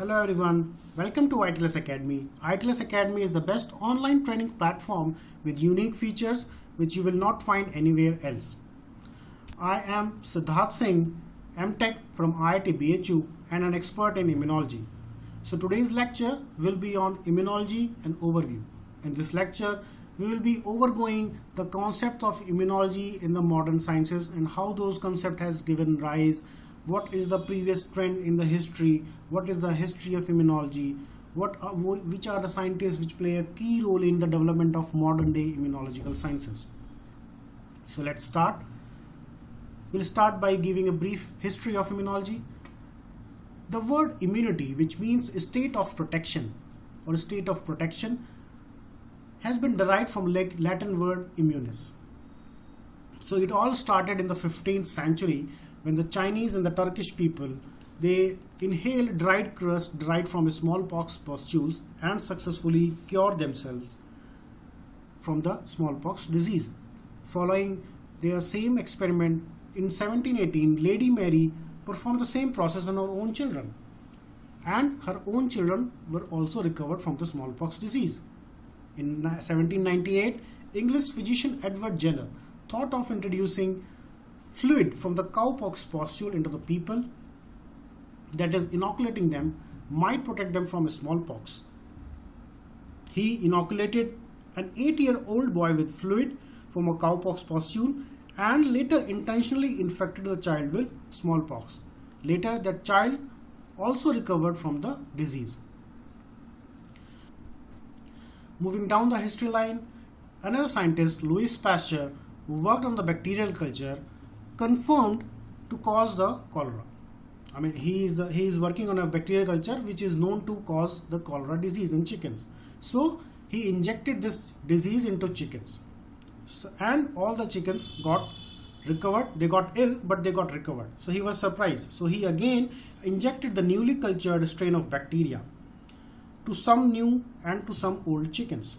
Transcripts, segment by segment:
Hello everyone, welcome to ITLS Academy. ITLS Academy is the best online training platform with unique features which you will not find anywhere else. I am Siddharth Singh, MTech from IIT BHU and an expert in immunology. So today's lecture will be on immunology and overview. In this lecture, we will be overgoing the concept of immunology in the modern sciences and how those concepts has given rise. What is the previous trend in the history? What is the history of immunology? Which are the scientists which play a key role in the development of modern day immunological sciences? So let's start. We'll start by giving a brief history of immunology. The word immunity, which means a state of protection or a state of protection, has been derived from Latin word immunis. So it all started in the 15th century when the Chinese and the Turkish people, they inhaled dried crust derived from smallpox pustules and successfully cured themselves from the smallpox disease. Following their same experiment in 1718, Lady Mary performed the same process on her own children, and her own children were also recovered from the smallpox disease. In 1798, English physician Edward Jenner thought of introducing fluid from the cowpox pustule into the people, that is, inoculating them might protect them from smallpox. He inoculated an 8-year-old boy with fluid from a cowpox pustule and later intentionally infected the child with smallpox. Later, that child also recovered from the disease. Moving down the history line, another scientist, Louis Pasteur, who worked on the bacterial culture, confirmed to cause the cholera. He is working on a bacterial culture which is known to cause the cholera disease in chickens. So he injected this disease into chickens, and all the chickens got recovered. They got ill, but they got recovered. So he was surprised. So he again injected the newly cultured strain of bacteria to some new and to some old chickens.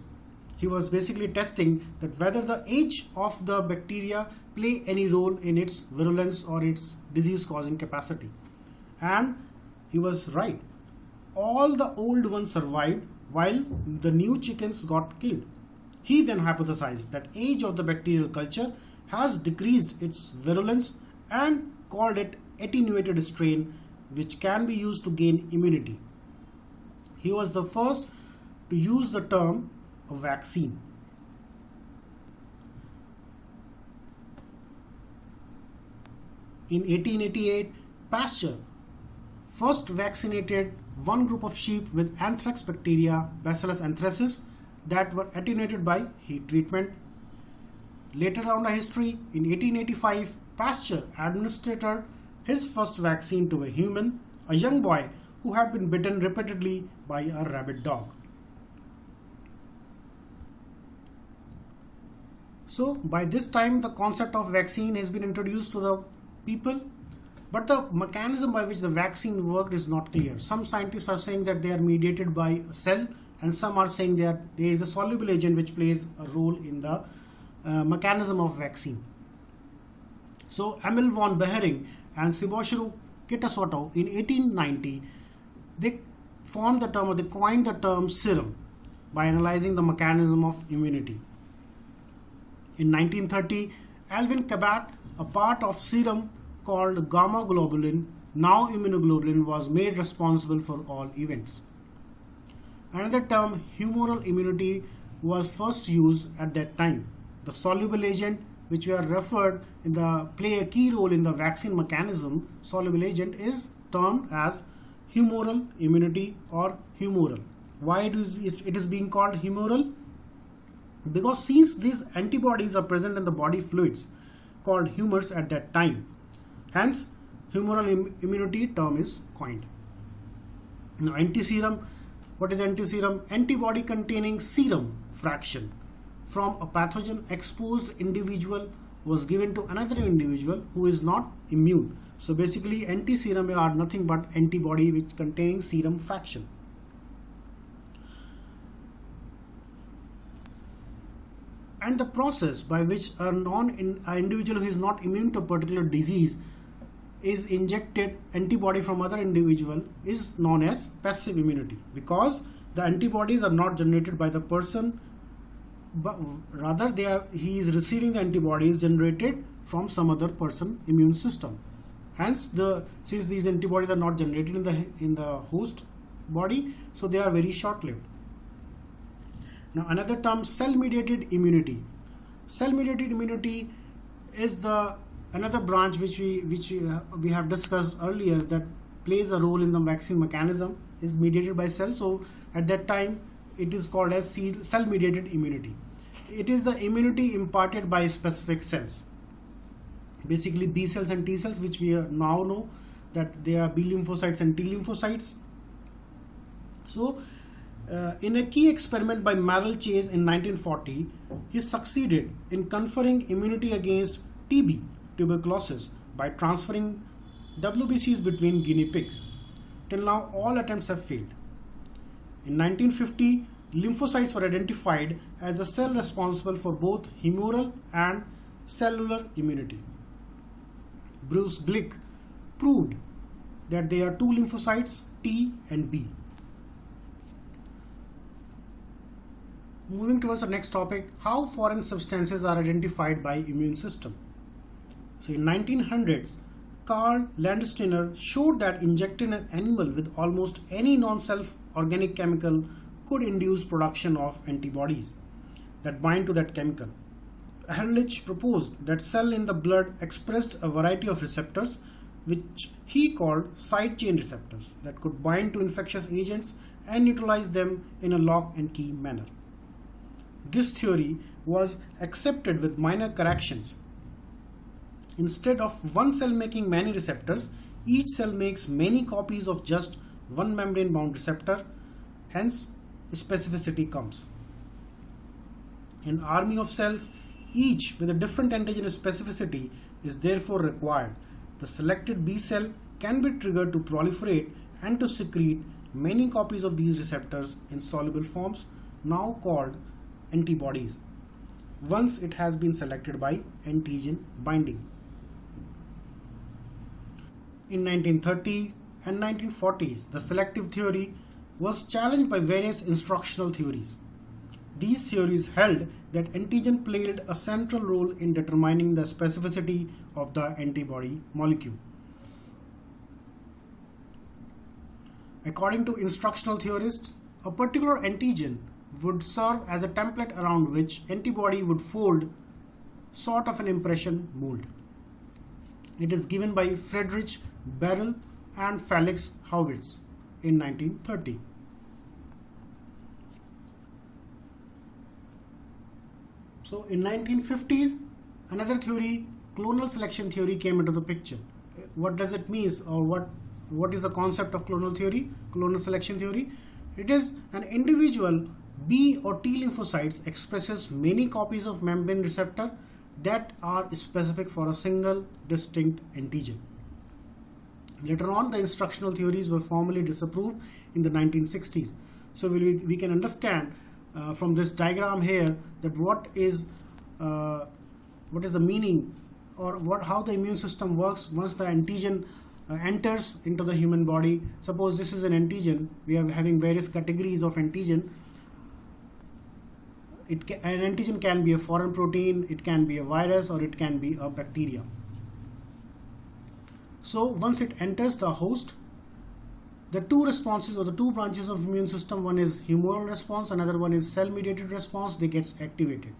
He was basically testing that whether the age of the bacteria play any role in its virulence or its disease causing capacity. And he was right. All the old ones survived while the new chickens got killed. He then hypothesized that age of the bacterial culture has decreased its virulence and called it attenuated strain, which can be used to gain immunity. He was the first to use the term a vaccine. In 1888, Pasteur first vaccinated one group of sheep with anthrax bacteria, Bacillus anthracis, that were attenuated by heat treatment. Later down the history, in 1885, Pasteur administered his first vaccine to a human, a young boy who had been bitten repeatedly by a rabid dog. So by this time, the concept of vaccine has been introduced to the people, but the mechanism by which the vaccine worked is not clear. Some scientists are saying that they are mediated by a cell, and some are saying that there is a soluble agent which plays a role in the mechanism of vaccine. So Emil von Behring and Siboshiru Kitasoto in 1890, they coined the term serum by analyzing the mechanism of immunity. In 1930, Alvin Cabot, a part of serum called gamma globulin, now immunoglobulin, was made responsible for all events. Another term, humoral immunity, was first used at that time. The soluble agent, which we are referred in the play a key role in the vaccine mechanism, soluble agent is termed as humoral immunity or humoral. Why it is being called humoral? Because since these antibodies are present in the body fluids called humors at that time, hence humoral immunity term is coined. Now antiserum, what is antiserum? Antibody containing serum fraction from a pathogen exposed individual was given to another individual who is not immune. So basically antiserum are nothing but antibody which containing serum fraction. And the process by which an individual who is not immune to a particular disease is injected antibody from other individual is known as passive immunity, because the antibodies are not generated by the person, but rather he is receiving the antibodies generated from some other person immune system. Hence, since these antibodies are not generated in the host body, so they are very short-lived. Now, another term, cell-mediated immunity. Cell-mediated immunity is another branch which we have discussed earlier, that plays a role in the vaccine mechanism, is mediated by cells. So at that time it is called as cell-mediated immunity. It is the immunity imparted by specific cells, basically B cells and T cells, which we now know that there are B lymphocytes and T lymphocytes. So in a key experiment by Merrill Chase in 1940, he succeeded in conferring immunity against TB, tuberculosis, by transferring WBCs between guinea pigs. Till now, all attempts have failed. In 1950, lymphocytes were identified as a cell responsible for both humoral and cellular immunity. Bruce Glick proved that there are two lymphocytes, T and B. Moving towards the next topic, how foreign substances are identified by immune system. So in 1900s, Carl Landsteiner showed that injecting an animal with almost any non-self organic chemical could induce production of antibodies that bind to that chemical. Ehrlich proposed that cells in the blood expressed a variety of receptors, which he called side chain receptors, that could bind to infectious agents and neutralize them in a lock and key manner. This theory was accepted with minor corrections. Instead of one cell making many receptors, each cell makes many copies of just one membrane bound receptor. Hence, specificity comes. An army of cells, each with a different antigen specificity, is therefore required. The selected B cell can be triggered to proliferate and to secrete many copies of these receptors in soluble forms, now called antibodies, once it has been selected by antigen binding. In 1930s and 1940s, the selective theory was challenged by various instructional theories. These theories held that antigen played a central role in determining the specificity of the antibody molecule. According to instructional theorists, a particular antigen would serve as a template around which antibody would fold, sort of an impression mold. It is given by Friedrich Barrel and Felix Hauvitz in 1930. So in 1950s, another theory, clonal selection theory, came into the picture. What does it mean, or what is the concept of clonal theory, clonal selection theory? It is an individual B or T lymphocytes expresses many copies of membrane receptor that are specific for a single distinct antigen. Later on, the instructional theories were formally disapproved in the 1960s. So we can understand from this diagram here that what is the meaning, or how the immune system works once the antigen enters into the human body. Suppose this is an antigen. We are having various categories of antigen. An antigen can be a foreign protein, it can be a virus, or it can be a bacteria. So once it enters the host, the two responses or the two branches of immune system, one is humoral response, another one is cell-mediated response, they gets activated.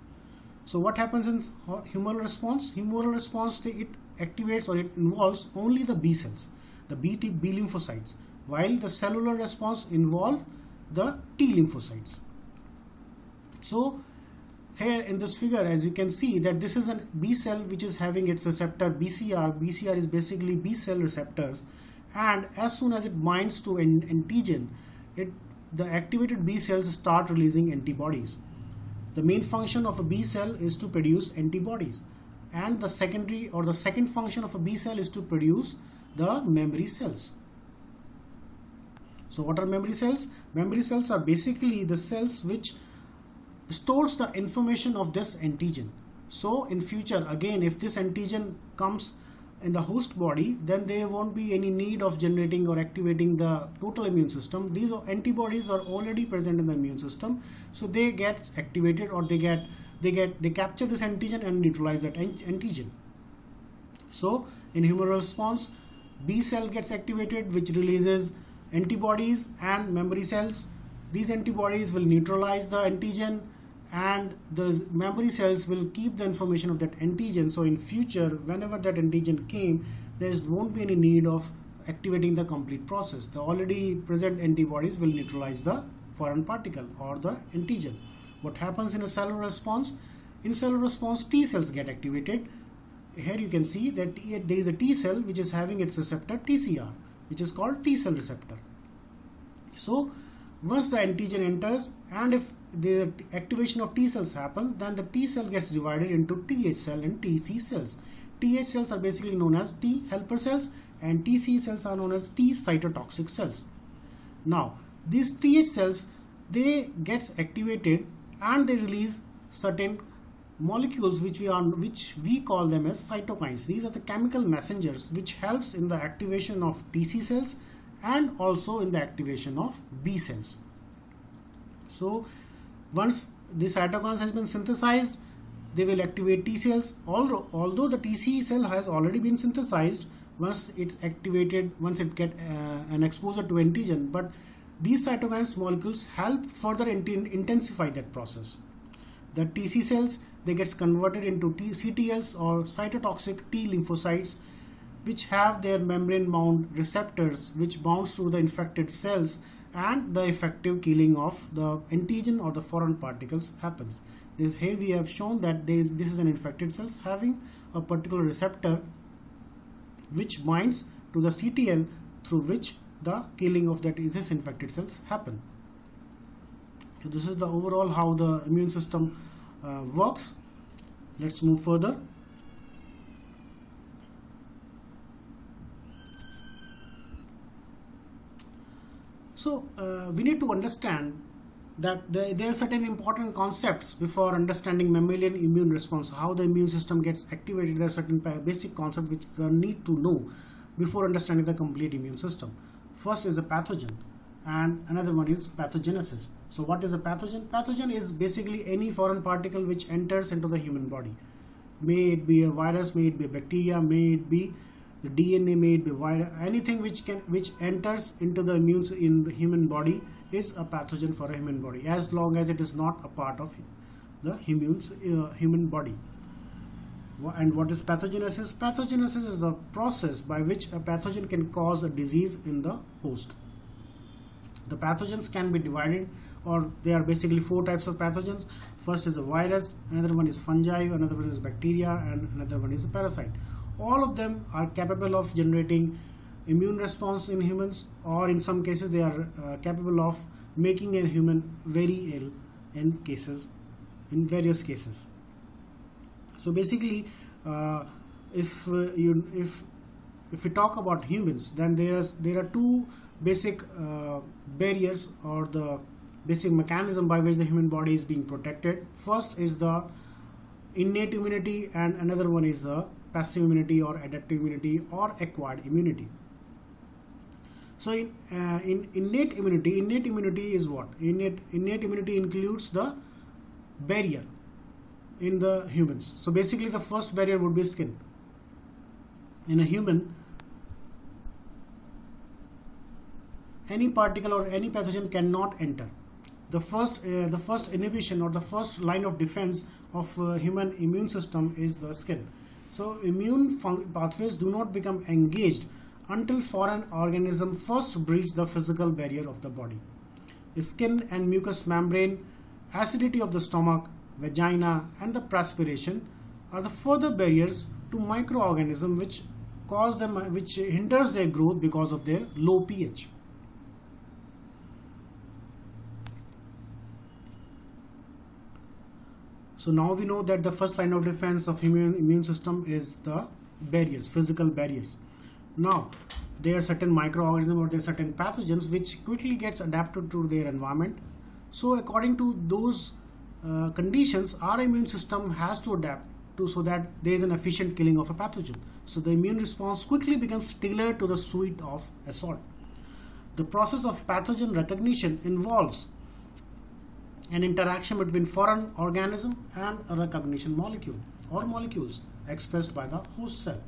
So what happens in humoral response? Humoral response, it activates, or it involves only the B cells, the B lymphocytes, while the cellular response involves the T lymphocytes. So here in this figure, as you can see, that this is a B cell which is having its receptor BCR. BCR is basically B cell receptors, and as soon as it binds to an antigen, the activated B cells start releasing antibodies. The main function of a B cell is to produce antibodies, and the second function of a B cell is to produce the memory cells. So what are memory cells? Memory cells are basically the cells which stores the information of this antigen. So in future, again, if this antigen comes in the host body, then there won't be any need of generating or activating the total immune system. These antibodies are already present in the immune system, so they get activated, or they capture this antigen and neutralize that antigen. So in humoral response, B cell gets activated, which releases antibodies and memory cells. These antibodies will neutralize the antigen, and the memory cells will keep the information of that antigen. So in future, whenever that antigen came, there won't be any need of activating the complete process. The already present antibodies will neutralize the foreign particle or the antigen. What happens in a cellular response? In cellular response, T cells get activated. Here you can see that there is a T cell which is having its receptor TCR, which is called T cell receptor. So once the antigen enters, and if the activation of T cells happen, then the T cell gets divided into TH cell and TC cells. TH cells are basically known as T helper cells, and TC cells are known as T cytotoxic cells. Now these TH cells, they gets activated and they release certain molecules which we call them as cytokines. These are the chemical messengers which helps in the activation of TC cells and also in the activation of B cells. So once the cytokines has been synthesized, they will activate T cells. Although the TC cell has already been synthesized, once it's activated, once it get an exposure to antigen, but these cytokines molecules help further intensify that process. The TC cells, they gets converted into CTLs, or cytotoxic T lymphocytes, which have their membrane bound receptors which bounce through the infected cells, and the effective killing of the antigen or the foreign particles happens. Here we have shown that this is an infected cells having a particular receptor which binds to the CTL, through which the killing of this infected cells happen. So this is the overall how the immune system works. Let's move further. So we need to understand that there are certain important concepts before understanding mammalian immune response, how the immune system gets activated. There are certain basic concepts which we need to know before understanding the complete immune system. First is a pathogen, and another one is pathogenesis. So what is a pathogen? Pathogen is basically any foreign particle which enters into the human body. May it be a virus, may it be a bacteria, may it be the DNA, may it be virus, anything which enters into the in the human body is a pathogen for a human body, as long as it is not a part of the human body. And what is pathogenesis? Pathogenesis is the process by which a pathogen can cause a disease in the host. The pathogens can be divided, or there are basically 4 types of pathogens. First is a virus, another one is fungi, another one is bacteria, and another one is a parasite. All of them are capable of generating immune response in humans, or in some cases they are capable of making a human very ill in various cases. So basically, if we talk about humans, then there are 2 basic barriers, or the basic mechanism by which the human body is being protected. First is the innate immunity, and another one is the passive immunity or adaptive immunity or acquired immunity. So in innate immunity is what? Innate immunity includes the barrier in the humans. So basically the first barrier would be skin. In a human, any particle or any pathogen cannot enter. The first inhibition, or the first line of defense of human immune system is the skin. So immune pathways do not become engaged until foreign organism first breach the physical barrier of the body. Skin and mucous membrane, acidity of the stomach, vagina, and the perspiration are the further barriers to microorganisms which hinders their growth because of their low pH. So now we know that the first line of defense of immune system is the barriers, physical barriers. Now there are certain microorganisms or there are certain pathogens which quickly gets adapted to their environment. So according to those conditions, our immune system has to adapt so that there is an efficient killing of a pathogen. So the immune response quickly becomes tailored to the suite of assault. The process of pathogen recognition involves an interaction between foreign organism and a recognition molecule or molecules expressed by the host cell.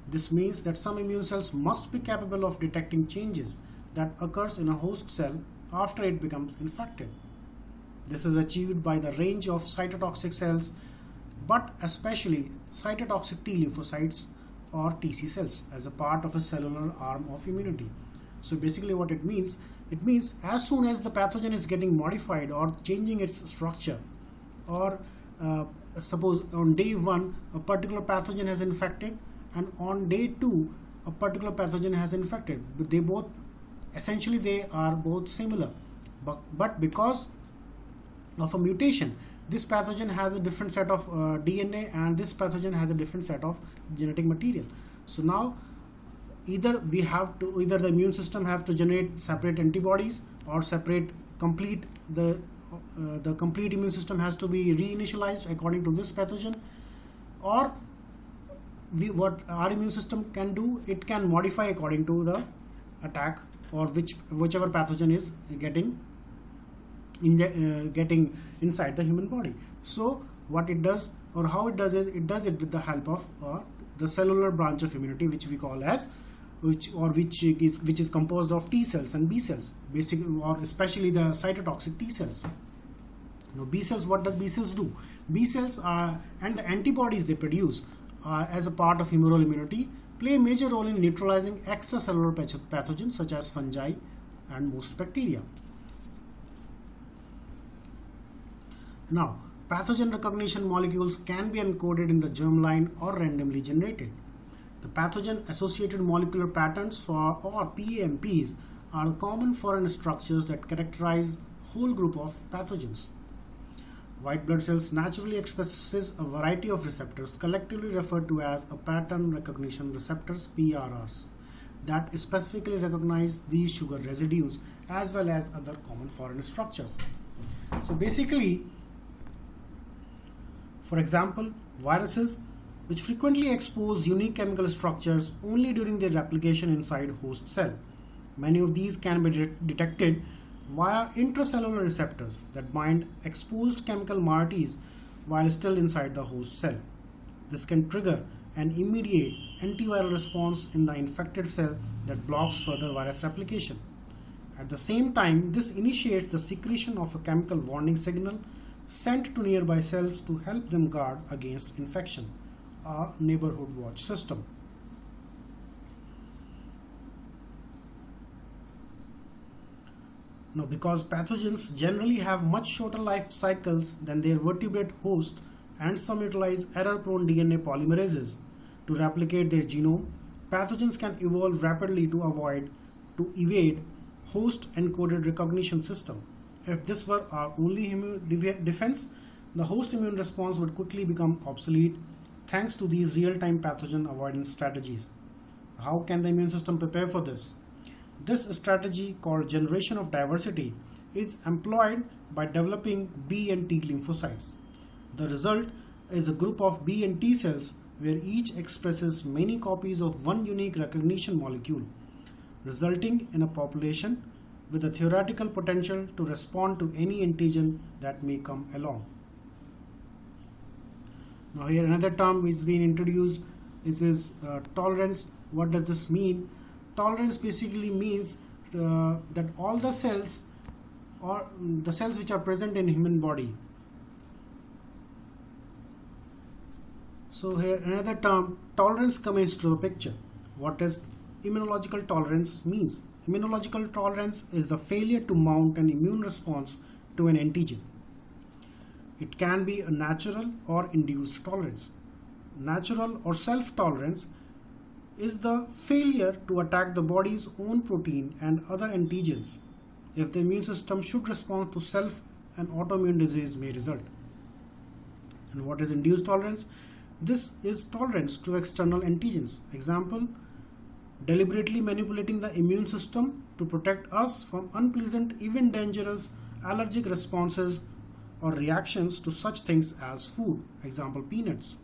This means that some immune cells must be capable of detecting changes that occurs in a host cell after it becomes infected. This is achieved by the range of cytotoxic cells, but especially cytotoxic T lymphocytes or TC cells as a part of a cellular arm of immunity. So basically what it means as soon as the pathogen is getting modified or changing its structure, or suppose on day 1 a particular pathogen has infected and on day 2 a particular pathogen has infected, but they are both similar, but because of a mutation, this pathogen has a different set of DNA and this pathogen has a different set of genetic material. So now either the immune system have to generate separate antibodies, or complete immune system has to be reinitialized according to this pathogen, or what our immune system can do, it can modify according to the attack or whichever pathogen is getting inside the human body. So what it does, or how it does it does it with the help of the cellular branch of immunity, which we call as which is composed of T cells and B cells, or especially the cytotoxic T cells. Now B cells, what does B cells do? B cells are, and the antibodies they produce as a part of humoral immunity, play a major role in neutralizing extracellular pathogens such as fungi and most bacteria. Now, pathogen recognition molecules can be encoded in the germline or randomly generated. The pathogen-associated molecular patterns or PAMPs are common foreign structures that characterize whole group of pathogens. White blood cells naturally expresses a variety of receptors collectively referred to as a pattern recognition receptors (PRRs) that specifically recognize these sugar residues as well as other common foreign structures. So basically, for example, viruses which frequently expose unique chemical structures only during their replication inside host cell. Many of these can be detected via intracellular receptors that bind exposed chemical moieties while still inside the host cell. This can trigger an immediate antiviral response in the infected cell that blocks further virus replication. At the same time, this initiates the secretion of a chemical warning signal sent to nearby cells to help them guard against infection, a neighborhood watch system. Now, because pathogens generally have much shorter life cycles than their vertebrate host, and some utilize error-prone DNA polymerases to replicate their genome, pathogens can evolve rapidly to evade host-encoded recognition system. If this were our only defense, the host immune response would quickly become obsolete thanks to these real-time pathogen avoidance strategies. How can the immune system prepare for this? This strategy, called generation of diversity, is employed by developing B and T lymphocytes. The result is a group of B and T cells where each expresses many copies of one unique recognition molecule, resulting in a population with a theoretical potential to respond to any antigen that may come along. Now here another term is being introduced is tolerance. What does this mean? Tolerance basically means that all the cells, or the cells which are present in human body. So here another term, tolerance, comes into the picture. What does immunological tolerance means? Immunological tolerance is the failure to mount an immune response to an antigen. It can be a natural or induced tolerance. Natural or self-tolerance is the failure to attack the body's own protein and other antigens. If the immune system should respond to self, an autoimmune disease may result. And what is induced tolerance? This is tolerance to external antigens. Example, deliberately manipulating the immune system to protect us from unpleasant, even dangerous allergic responses or reactions to such things as food. Example, peanuts.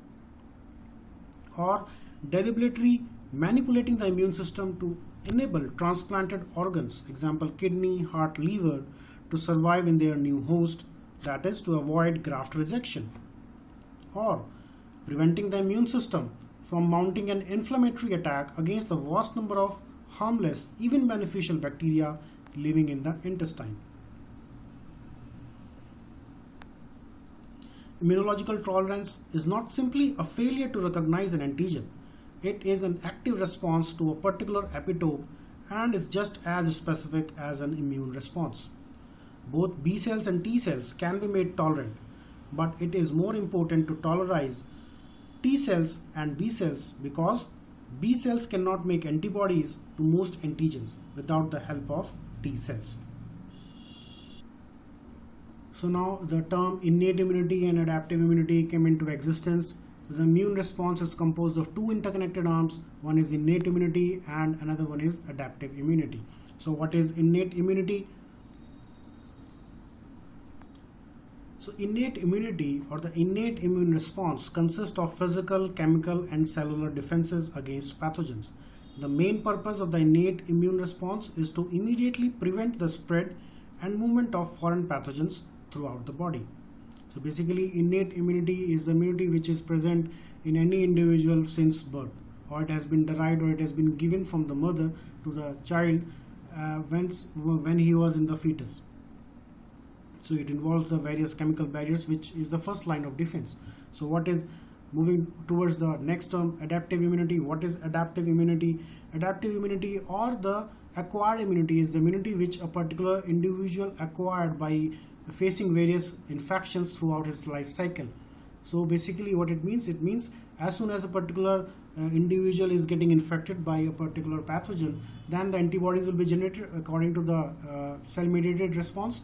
or deliberately manipulating the immune system to enable transplanted organs, example kidney, heart, liver, to survive in their new host, that is to avoid graft rejection, or preventing the immune system from mounting an inflammatory attack against the vast number of harmless, even beneficial bacteria living in the intestine. Immunological tolerance is not simply a failure to recognize an antigen. It is an active response to a particular epitope and is just as specific as an immune response. Both B cells and T cells can be made tolerant, but it is more important to tolerize T cells and B cells because B cells cannot make antibodies to most antigens without the help of T cells. So now the term innate immunity and adaptive immunity came into existence. So the immune response is composed of two interconnected arms. One is innate immunity and another one is adaptive immunity. So what is innate immunity? So innate immunity or the innate immune response consists of physical, chemical and cellular defenses against pathogens. The main purpose of the innate immune response is to immediately prevent the spread and movement of foreign pathogens throughout the body. So basically innate immunity is the immunity which is present in any individual since birth, or it has been derived or it has been given from the mother to the child when he was in the fetus. So it involves the various chemical barriers, which is the first line of defense. So what is moving towards the next term, adaptive immunity? What is adaptive immunity? Adaptive immunity or the acquired immunity is the immunity which a particular individual acquired by facing various infections throughout his life cycle. So basically what it means as soon as a particular individual is getting infected by a particular pathogen, then the antibodies will be generated according to the cell-mediated response.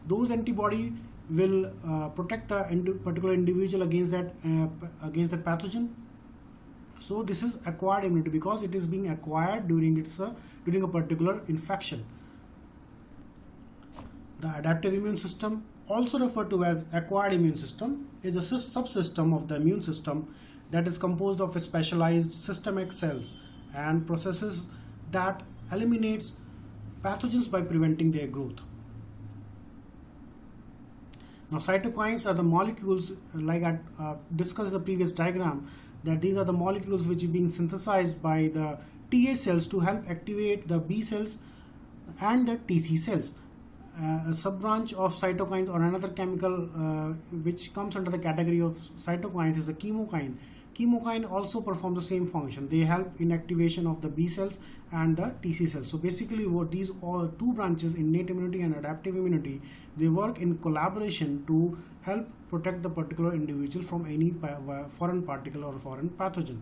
Those antibody will protect the particular individual against that pathogen. So this is acquired immunity because it is being acquired during a particular infection. The adaptive immune system, also referred to as acquired immune system, is a subsystem of the immune system that is composed of specialized systemic cells and processes that eliminates pathogens by preventing their growth. Now cytokines are the molecules, like I discussed in the previous diagram, that these are the molecules which are being synthesized by the TA cells to help activate the B cells and the TC cells. A sub-branch of cytokines or another chemical which comes under the category of cytokines is a chemokine. Chemokine also perform the same function. They help in activation of the B cells and the TC cells. So basically what these all two branches, innate immunity and adaptive immunity, they work in collaboration to help protect the particular individual from any foreign particle or foreign pathogen.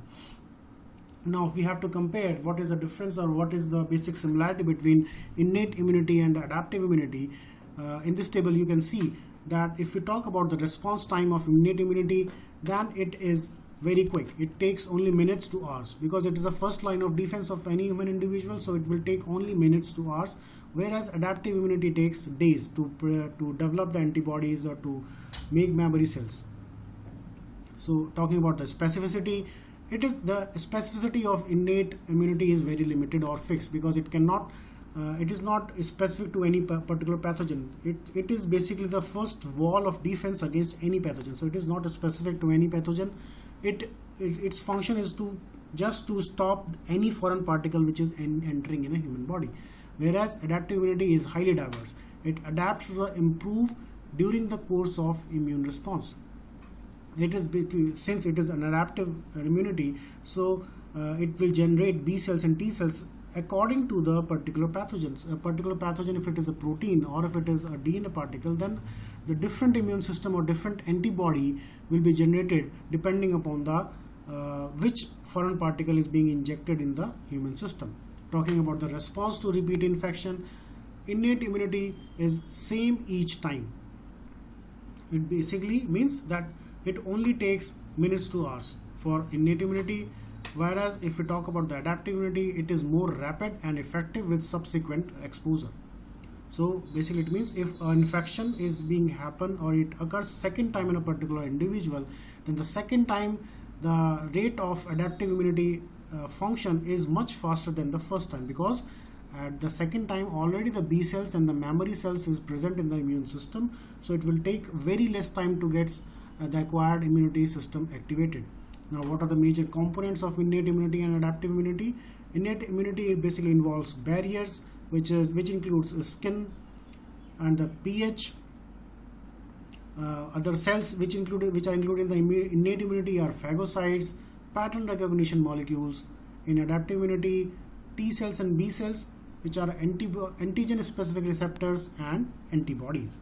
Now if we have to compare what is the difference or what is the basic similarity between innate immunity and adaptive immunity, in this table you can see that if we talk about the response time of innate immunity, then it is very quick. It takes only minutes to hours because it is the first line of defense of any human individual, so it will take only minutes to hours, whereas adaptive immunity takes days to develop the antibodies or to make memory cells. So talking about the specificity, it is the specificity of innate immunity is very limited or fixed because it cannot it is not specific to any particular pathogen. It is basically the first wall of defense against any pathogen, so it is not specific to any pathogen. Its function is to stop any foreign particle which is entering in a human body, whereas adaptive immunity is highly diverse. It adapts to improve during the course of immune response. It is since it is an adaptive immunity, so it will generate B cells and T cells according to the particular pathogens. A particular pathogen, if it is a protein or if it is a DNA particle, then the different immune system or different antibody will be generated depending upon the which foreign particle is being injected in the human system. Talking about the response to repeat infection, innate immunity is same each time. It basically means that it only takes minutes to hours for innate immunity, whereas if we talk about the adaptive immunity, it is more rapid and effective with subsequent exposure. So basically it means if an infection is being happen or it occurs second time in a particular individual, then the second time the rate of adaptive immunity function is much faster than the first time, because at the second time already the B cells and the memory cells is present in the immune system, so it will take very less time to get the acquired immunity system activated. Now, what are the major components of innate immunity and adaptive immunity? Innate immunity basically involves barriers, which includes skin and the pH. Other cells which are included in the innate immunity are phagocytes, pattern recognition molecules. In adaptive immunity, T cells and B cells, which are antigen specific receptors and antibodies.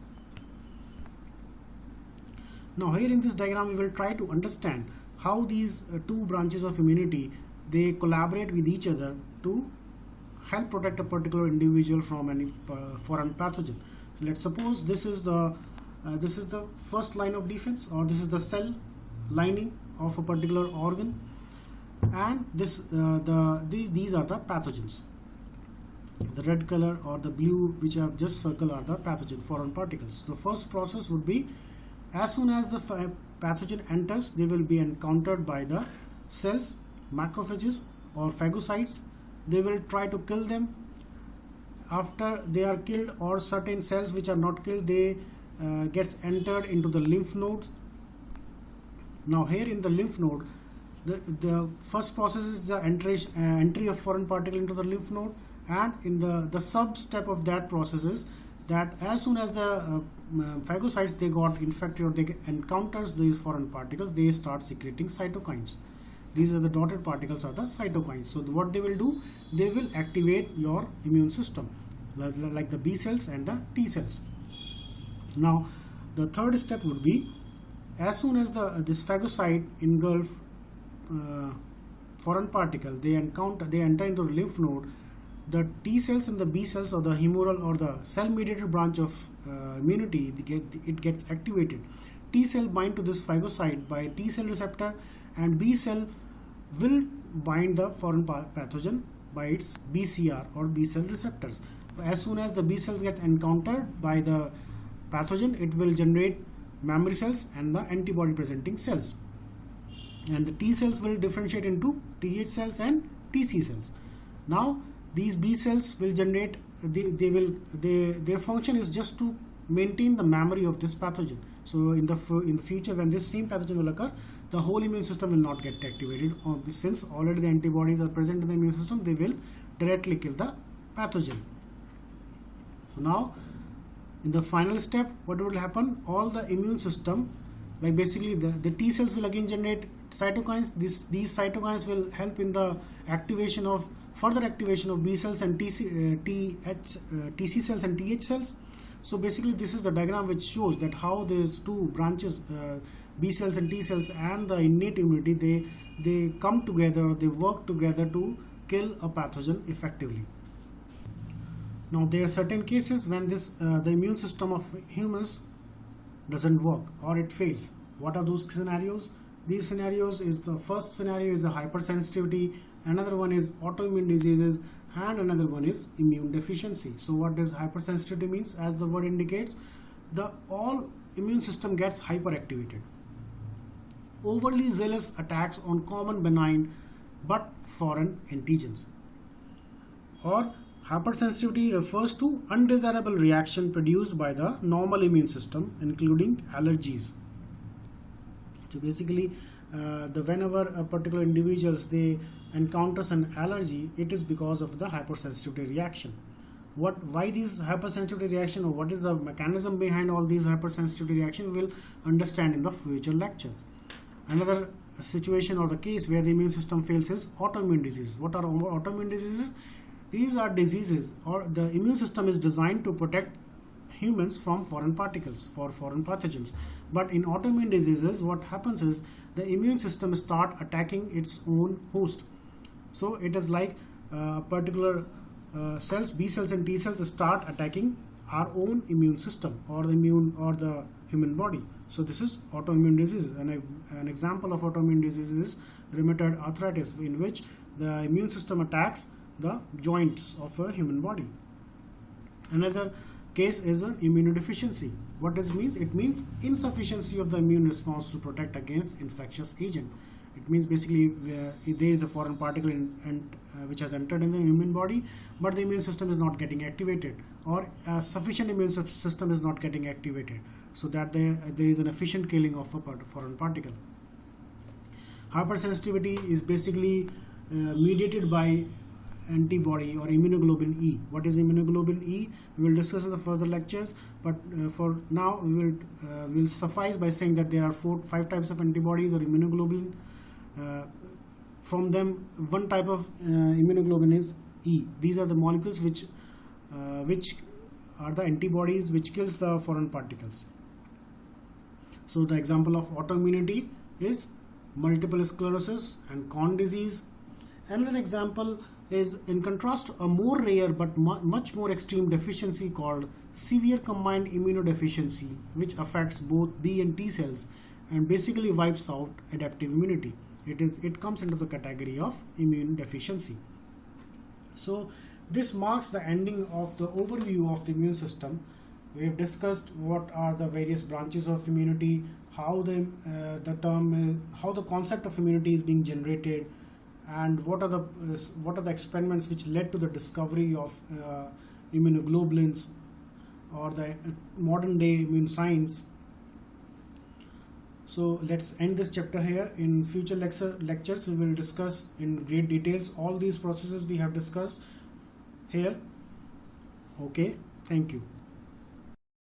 Now here in this diagram we will try to understand how these two branches of immunity, they collaborate with each other to help protect a particular individual from any foreign pathogen. So let's suppose this is the first line of defense, or this is the cell lining of a particular organ, and these are the pathogens. The red color or the blue which I have just circled are the pathogen foreign particles. The first process would be, as soon as the pathogen enters, they will be encountered by the cells, macrophages or phagocytes. They will try to kill them. After they are killed, or certain cells which are not killed, they gets entered into the lymph nodes. Now here in the lymph node, the first process is the entry of foreign particle into the lymph node, and in the sub step of that process is that as soon as the phagocytes they got infected or they encounters these foreign particles, they start secreting cytokines. These are the dotted particles are the cytokines. So what they will do, they will activate your immune system, like the B cells and the T cells. Now the third step would be, as soon as this phagocyte engulf foreign particle, they enter into the lymph node, the T cells and the B cells, or the humoral or the cell mediated branch of immunity, it gets activated. T cell bind to this phagocyte by T cell receptor, and B cell will bind the foreign pathogen by its BCR or B cell receptors. As soon as the B cells get encountered by the pathogen, it will generate memory cells and the antibody presenting cells, and the T cells will differentiate into TH cells and TC cells. Now these B cells will generate, their function is just to maintain the memory of this pathogen. So in the future, when this same pathogen will occur, the whole immune system will not get activated, since already the antibodies are present in the immune system. They will directly kill the pathogen. So now in the final step, what will happen? All the immune system, like basically the T cells will again generate cytokines. These cytokines will help in the further activation of B cells and TC cells and TH cells. So basically this is the diagram which shows that how these two branches, B cells and T cells and the innate immunity, they come together, they work together to kill a pathogen effectively. Now there are certain cases when the immune system of humans doesn't work or it fails. What are those scenarios? These scenarios is, the first scenario is a hypersensitivity, another one is autoimmune diseases, and another one is immune deficiency. So what does hypersensitivity means? As the word indicates, the all immune system gets hyperactivated. Overly zealous attacks on common benign but foreign antigens. Or hypersensitivity refers to undesirable reaction produced by the normal immune system, including allergies. So basically, whenever a particular individuals they encounters an allergy, it is because of the hypersensitivity reaction. Why these hypersensitivity reaction, or what is the mechanism behind all these hypersensitivity reaction, we will understand in the future lectures. Another situation or the case where the immune system fails is autoimmune diseases. What are autoimmune diseases? These are diseases, or the immune system is designed to protect humans from foreign particles, for foreign pathogens. But in autoimmune diseases, what happens is the immune system start attacking its own host. So it is like particular cells, B cells and T cells start attacking our own immune system or the human body. So this is autoimmune disease. And an example of autoimmune disease is rheumatoid arthritis, in which the immune system attacks the joints of a human body. Another case is an immunodeficiency. What does it mean? It means insufficiency of the immune response to protect against infectious agent. It means basically there is a foreign particle which has entered in the human body, but the immune system is not getting activated, or a sufficient immune system is not getting activated, so that there is an efficient killing of a foreign particle. Hypersensitivity is basically mediated by antibody or immunoglobulin E. What is immunoglobulin E? We will discuss in the further lectures, but for now we will suffice by saying that there are 5 types of antibodies or immunoglobulin. From them, one type of immunoglobulin is E. These are the molecules which are the antibodies which kills the foreign particles. So the example of autoimmunity is multiple sclerosis and Crohn's disease. Another example is, in contrast, a more rare but much more extreme deficiency called severe combined immunodeficiency, which affects both B and T cells and basically wipes out adaptive immunity. It comes into the category of immune deficiency. So this marks the ending of the overview of the immune system. We have discussed what are the various branches of immunity, how the concept of immunity is being generated, and what are the experiments which led to the discovery of immunoglobulins or the modern day immune science. So let's end this chapter here. In future lectures we will discuss in great details all these processes we have discussed here. Okay, thank you.